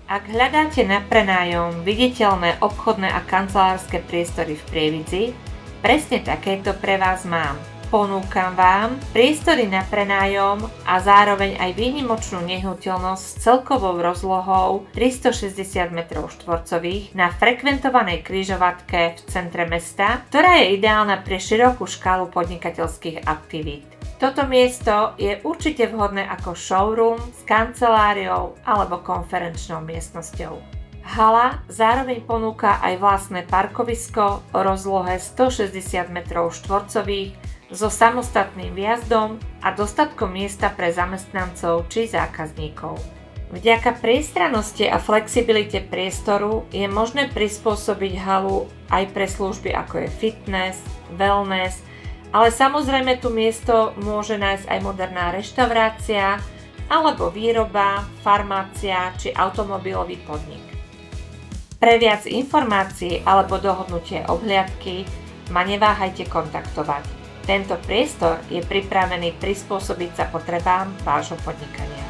Ak hľadáte na prenájom viditeľné obchodné a kancelárske priestory v Prievidzi, presne takéto pre vás mám. Ponúkam vám priestory na prenájom a zároveň aj výnimočnú nehnuteľnosť s celkovou rozlohou 360 m2 na frekventovanej križovatke v centre mesta, ktorá je ideálna pre širokú škálu podnikateľských aktivít. Toto miesto je určite vhodné ako showroom s kanceláriou alebo konferenčnou miestnosťou. Hala zároveň ponúka aj vlastné parkovisko o rozlohe 160 m2 so samostatným vjazdom a dostatkom miesta pre zamestnancov či zákazníkov. Vďaka priestrannosti a flexibilite priestoru je možné prispôsobiť halu aj pre služby ako je fitness, wellness, ale samozrejme tu miesto môže nájsť aj moderná reštaurácia alebo výroba, farmácia či automobilový podnik. Pre viac informácií alebo dohodnutie obhliadky ma neváhajte kontaktovať. Tento priestor je pripravený prispôsobiť sa potrebám vášho podnikania.